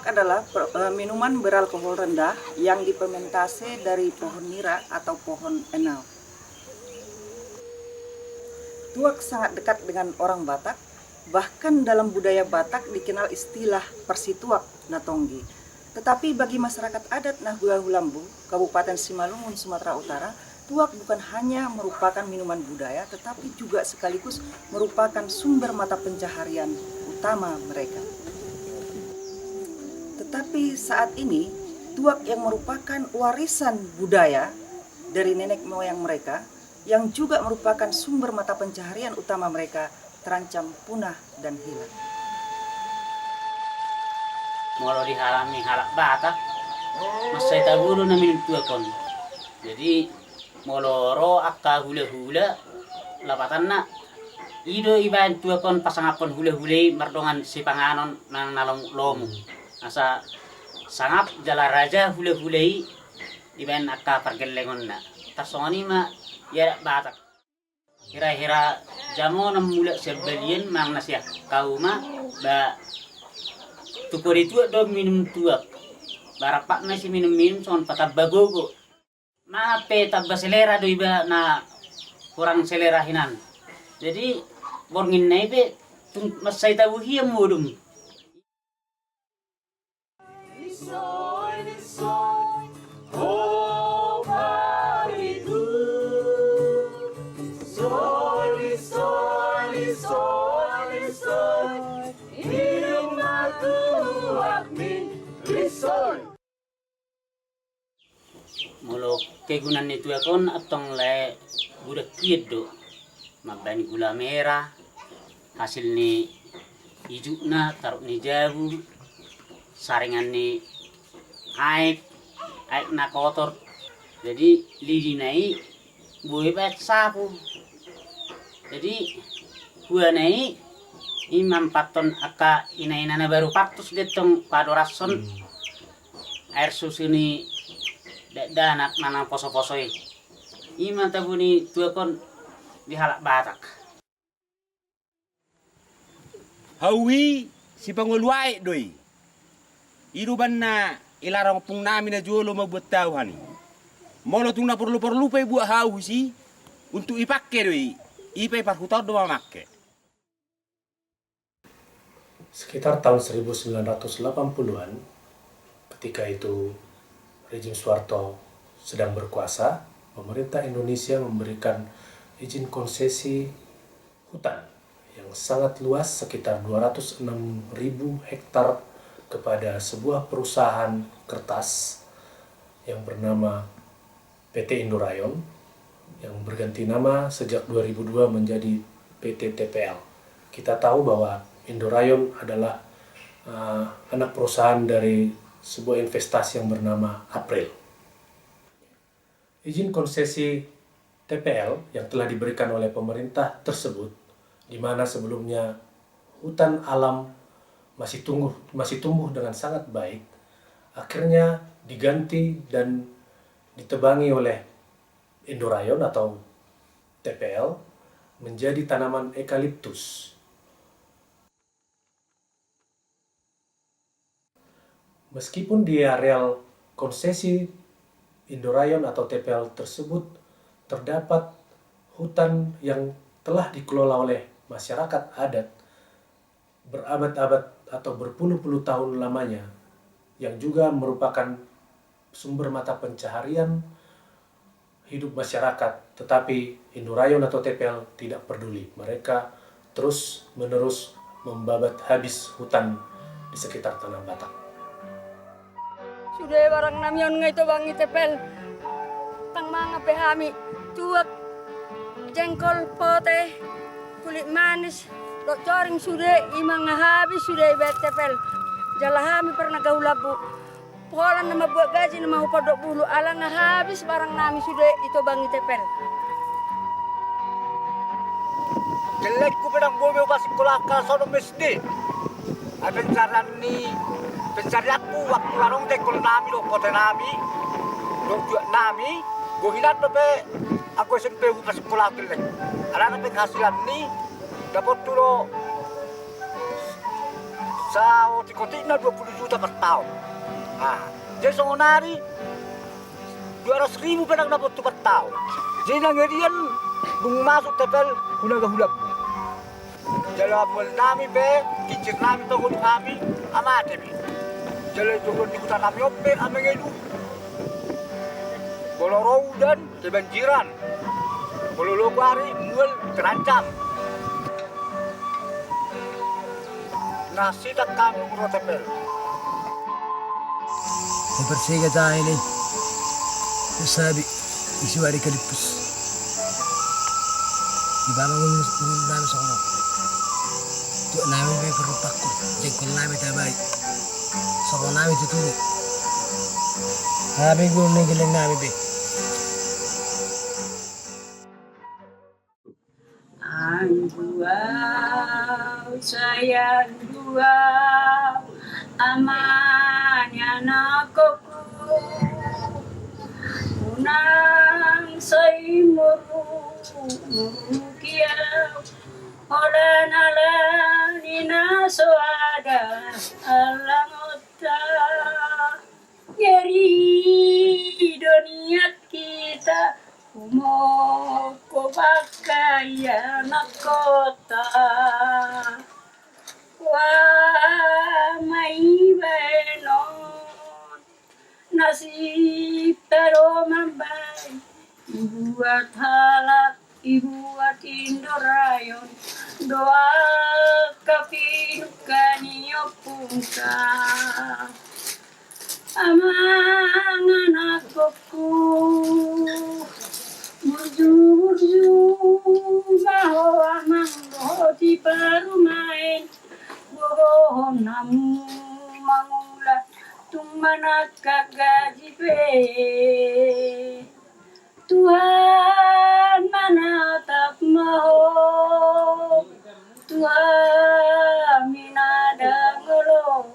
Tuak adalah minuman beralkohol rendah yang difermentasi dari pohon nira atau pohon enau. Tuak sangat dekat dengan orang Batak, bahkan dalam budaya Batak dikenal istilah persituak natonggi. Tetapi bagi masyarakat adat Nahuahulambu, Kabupaten Simalungun, Sumatera Utara, tuak bukan hanya merupakan minuman budaya, tetapi juga sekaligus merupakan sumber mata pencaharian utama mereka. Tetapi saat ini, tuak yang merupakan warisan budaya dari nenek moyang mereka, yang juga merupakan sumber mata pencaharian utama mereka, terancam punah dan hilang. Molo dihalami halak Batak, masai taburu na minum tuakon. Jadi moloro akka hula-hula lapatan na ido iban tuakon pasangapon hula-hulai mardongan si panganon nang nalong lomu. Asa sangap jala raja hula-hulai iban akka pergelengon na. Tasongani ma ya Batak. Hira-hira jamo na mula sebelien mang nasya kauma ba tukor itu do minum tuak. Barapak na si minum-minum son patabagogo. Mape tabba selera do iba na kurang selera hinan. Jadi borngin na ibe masay tabuhi ang mudum. Molo kegunan itu akon atong le budak kied do mabani gula merah hasil ni ijuk na taruh ni jabu saringan ni aik na kotor jadi lidi nai buai bat sapu jadi gua nai imam paton aka ina baru patus detong padorason air susu ni danak manang poso-posoi. Ima tabuni tuakon di halak Batak. Hawi si panguluai doi. Iruban na ilarang pung namin na jualo mabuat tauhan. Molo tung na perlu pa buat hawi si untuk ipakai doi. Ipai parhutau do mamakai. Sekitar tahun 1980-an, ketika itu rejim Soeharto sedang berkuasa, pemerintah Indonesia memberikan izin konsesi hutan yang sangat luas sekitar 206.000 hektar kepada sebuah perusahaan kertas yang bernama PT Indorayon yang berganti nama sejak 2002 menjadi PT TPL. Kita tahu bahwa Indorayon adalah anak perusahaan dari sebuah investasi yang bernama April. Izin konsesi TPL yang telah diberikan oleh pemerintah tersebut, di mana sebelumnya hutan alam masih tumbuh dengan sangat baik, akhirnya diganti dan ditebangi oleh Indorayon atau TPL menjadi tanaman eukaliptus. Meskipun di areal konsesi Indorayon atau TPL tersebut terdapat hutan yang telah dikelola oleh masyarakat adat berabad-abad atau berpuluh-puluh tahun lamanya, yang juga merupakan sumber mata pencaharian hidup masyarakat, tetapi Indorayon atau TPL tidak peduli. Mereka terus-menerus membabat habis hutan di sekitar Tanah Batak. Sudah barang namion nga ito bang itepel. Tang mga pehami, tuwag, jengkol, pote, kulit manis, docoring sudah, imang habis sudah betepel. Jalahami pernah gaulabu. Polan na mabuat gaji na mahupadok bulu, alang nga habis barang nami sudah ito bang itepel. Jelek ko pinang bumi upasik kulaka sa domestik. Ay pensaran ni pencari aku waktu warung tekol nami lo kota nami lo jual nami go hilat pe aku SMP pas sekolah kile ala na penghasilan ni dapat tulo sao tikotikna 20 juta per tahun. Nah, jadi songonari 200.000 pedang dapat per tahun. Jadi nangerian dung masuk tepel hula-hula. Jadi apel nami be, kincir nami tongol kami amate be. Jadi jogon di hutan nami ope amengelu. Kalau dan kebanjiran, kalau logari mual terancam. Nasi tak kami merotepel. Sepertiga tayo ini, sabi isu hari kalipus. Di bawah ngulun namin sa kono. Tuwa namin may perupak ko, jengkol namin tabay. Sa kono namin tutulog. Sabi ko nang gilang namin be. Anduaw, sayang duaw, amanya nakoku. Unang say murukiyaw, olan alani na soada, alangota. Yari dunia kita, umoko bakaya na kota. Wah, may benon nasib pero mambay. Ibu at halak, ibu at indorayon, doa kapinukan niyo pungka. Amang anak ko, burju-burju, maho amang di parumain, bohong namu mangula, tumanak kagaji pe. Tuhan manatap maho, Tuhan minadang ngolong.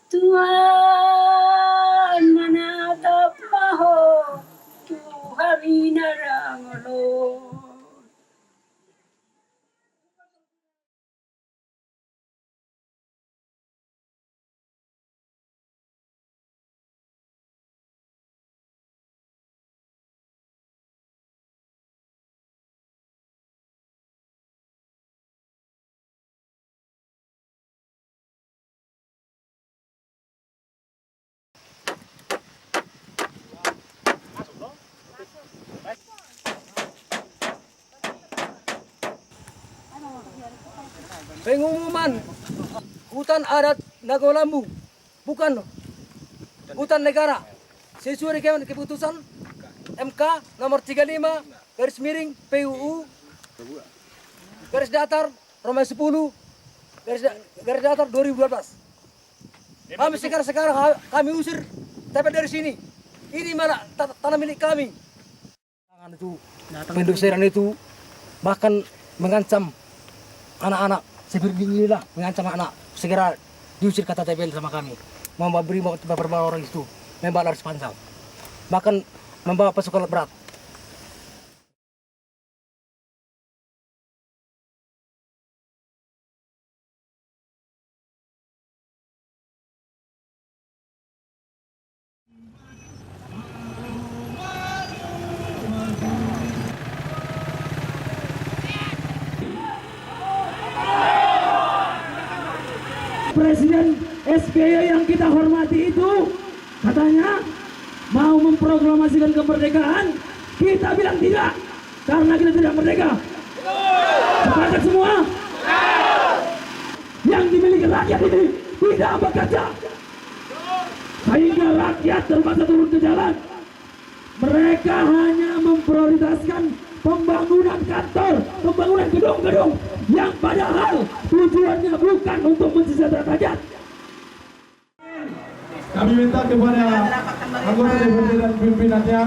Tuhan manatap maho, Tuhan minarang Lord. Pengumuman hutan adat Nagolambu bukan hutan negara sesuai dengan keputusan MK nomor 35 garis miring PUU garis datar Roma 10 garis datar 2012. Kami sekarang kami usir tapi dari sini. Ini mana tanah milik kami. Pendusiran itu bahkan mengancam anak-anak. Seperti inilah mengancam anak segera diusir kata TPL sama kami, memberi beberapa orang itu membawa laris panjang, bahkan membawa pasukan berat. Presiden SBY yang kita hormati itu katanya mau memproklamasikan kemerdekaan, kita bilang tidak karena kita tidak merdeka. Sepakat semua? Yang dimiliki rakyat ini tidak bekerja sehingga rakyat terpaksa turun ke jalan. Mereka hanya memprioritaskan pembangunan kantor, pembangunan gedung-gedung yang padahal tujuannya bukan untuk mensejahterakan rakyat. Kami minta kepada anggota DPRD dan pimpinannya,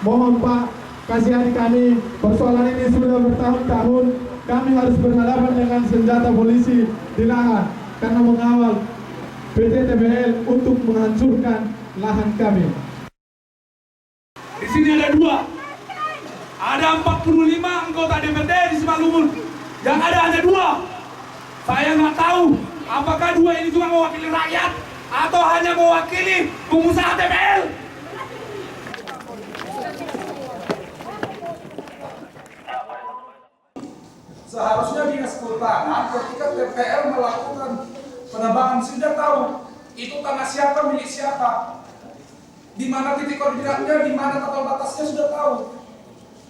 mohon Pak, kasihani kami. Persoalan ini sudah bertahun-tahun, kami harus berhadapan dengan senjata polisi di lahan karena mengawal PT TBL untuk menghancurkan lahan kami. Di sini ada dua. Ada 45 anggota DPRD di Simalungun. Yang ada hanya dua. Saya nggak tahu Apakah dua ini cuma mewakili rakyat atau hanya mewakili pengusaha TPL? Seharusnya dinas kehutanan ketika TPL melakukan penebangan sudah tahu itu tanah siapa, milik siapa, di mana titik koordinatnya, di mana tata batasnya sudah tahu.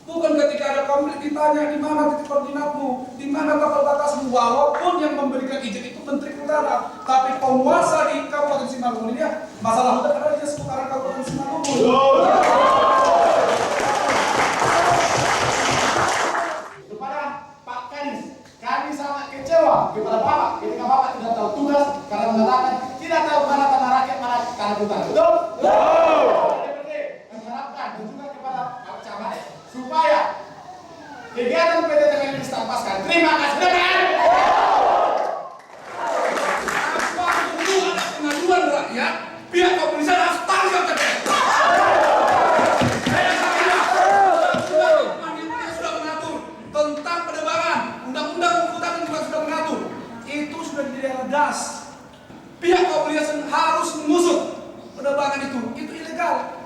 Bukan ketika ada konflik ditanya di mana titik koordinatmu, di mana tata batasmu, walaupun yang memberikan izin itu Menteri Kehutanan, tapi penguasa di Kabupaten Simalungun ini masalah hutan ada di seputaran Kabupaten Simalungun. Kepada Pak Kadis, kami sangat kecewa kepada Bapak ketika Bapak tidak tahu tugas karena mengatakan tidak tahu mana tanah rakyat, mana tanah hutan. Betul? Betul. Mengharapkan dan juga kepada Pak Camat supaya kegiatan PT TPL ini ditampaskan. Terima kasih TPL. Waktu ada pengaduan rakyat, pihak kepolisian harus tangkap TPL. Sudah mengatur tentang penebangan, undang-undang kehutanan juga sudah mengatur. Itu sudah di daerah das. Pihak kepolisian harus mengusut penebangan itu ilegal.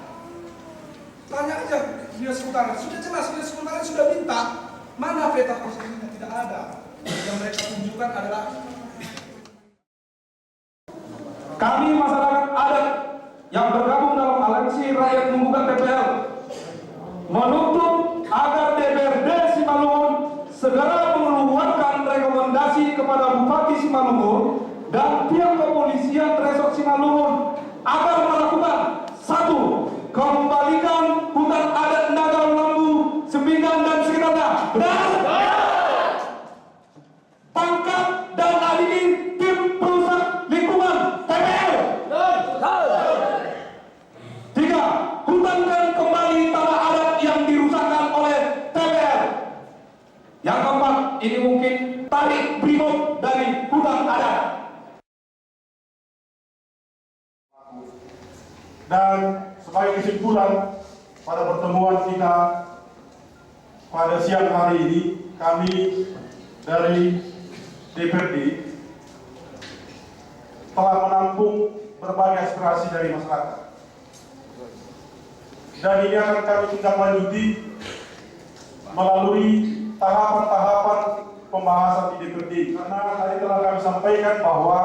Tanya aja dinas kehutanan, sudah jelas dinas kehutanan sudah minta, mana peta prosesnya, tidak ada. Yang mereka tunjukkan adalah Kami masyarakat adat yang bergabung dalam aliansi rakyat membuka TPL menuntut agar DPRD Simalungun segera mengeluarkan rekomendasi kepada Bupati Simalungun dan pihak kepolisian Resort Simalungun agar melakukan 1. Kembalikan hutan adat Naga Lambu, Sembingan dan sekitarnya. Benar? Tangkap dan adili tim perusak lingkungan TPL. 3. Hutankan kembali tanah adat yang dirusakkan oleh TPL. Yang keempat, ini mungkin tarik brimob dari hutan adat. Dan sebagai kesimpulan pada pertemuan kita pada siang hari ini, kami dari DPRD telah menampung berbagai aspirasi dari masyarakat. Dan ini akan kami tindak lanjuti melalui tahapan-tahapan pembahasan di DPRD. Karena tadi telah kami sampaikan bahwa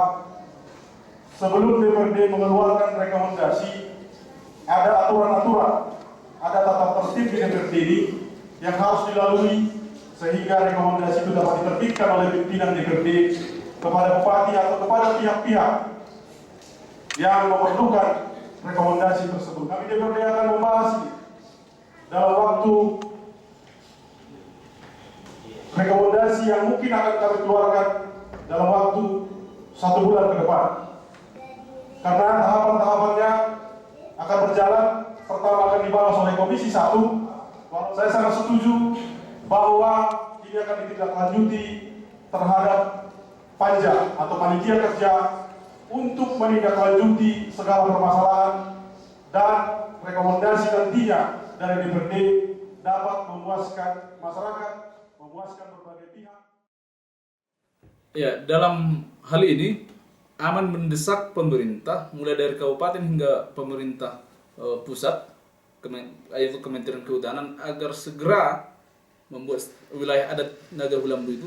sebelum DPRD mengeluarkan rekomendasi, ada aturan-aturan, ada tata tertib di DPRD ini yang harus dilalui sehingga rekomendasi itu dapat diterbitkan oleh pimpinan DPRD kepada bupati atau kepada pihak-pihak yang memerlukan rekomendasi tersebut. Kami DPRD akan membahas ini dalam waktu rekomendasi yang mungkin akan kami keluarkan dalam waktu 1 bulan ke depan. Karena tahapan-tahapannya akan berjalan, pertama akan dibahas oleh Komisi 1. Saya sangat setuju bahwa ini akan ditindaklanjuti terhadap panja atau panitia kerja untuk menindaklanjuti segala permasalahan dan rekomendasi nantinya dari DPRD dapat memuaskan masyarakat, memuaskan berbagai pihak. Ya, dalam hal ini Aman mendesak pemerintah mulai dari kabupaten hingga pemerintah pusat, yaitu Kementerian Kehutanan, agar segera membuat wilayah adat Naga Hulambu itu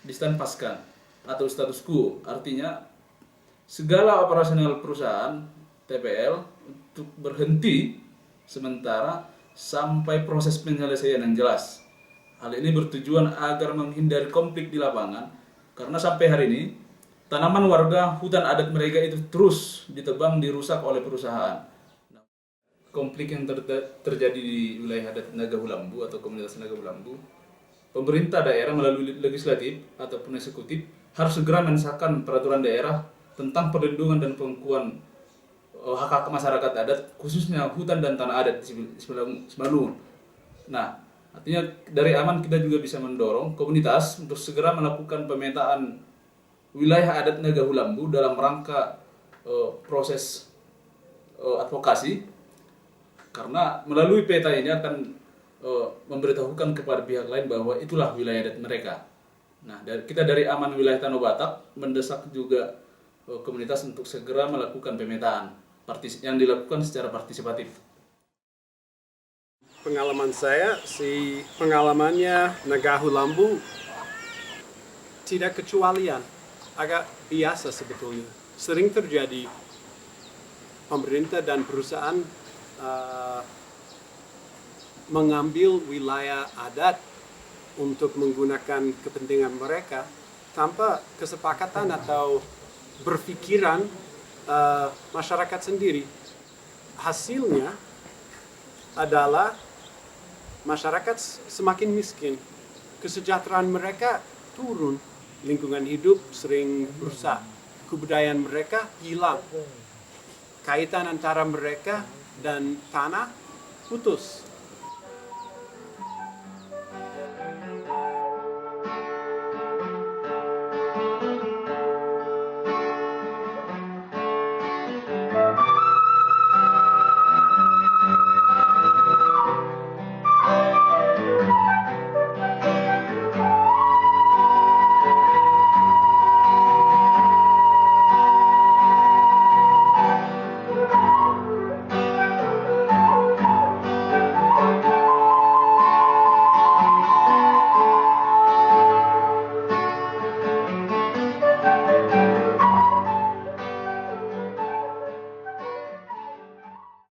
distanpaskan atau status quo. Artinya segala operasional perusahaan TPL untuk berhenti sementara sampai proses penyelesaian yang jelas. Hal ini bertujuan agar menghindari konflik di lapangan, karena sampai hari ini tanaman warga hutan adat mereka itu terus ditebang, dirusak oleh perusahaan. Konflik yang terjadi di wilayah adat Naga Hulambu atau komunitas Naga Hulambu, pemerintah daerah melalui legislatif ataupun eksekutif harus segera mensahkan peraturan daerah tentang perlindungan dan pengukuhan hak-hak masyarakat adat, khususnya hutan dan tanah adat di Simalungun. Nah, artinya dari Aman kita juga bisa mendorong komunitas untuk segera melakukan pemetaan wilayah adat Naga Hulambu dalam rangka proses advokasi, karena melalui peta ini akan memberitahukan kepada pihak lain bahwa itulah wilayah adat mereka. Nah, kita dari Aman Wilayah Tanah Batak mendesak juga komunitas untuk segera melakukan pemetaan yang dilakukan secara partisipatif. Pengalaman saya, pengalamannya Nagahu Lambu tidak kecualian, agak biasa sebetulnya. Sering terjadi pemerintah dan perusahaan mengambil wilayah adat untuk menggunakan kepentingan mereka tanpa kesepakatan atau berpikiran masyarakat sendiri. Hasilnya adalah masyarakat semakin miskin, kesejahteraan mereka turun, lingkungan hidup sering rusak, kebudayaan mereka hilang, kaitan antara mereka dan tanah putus.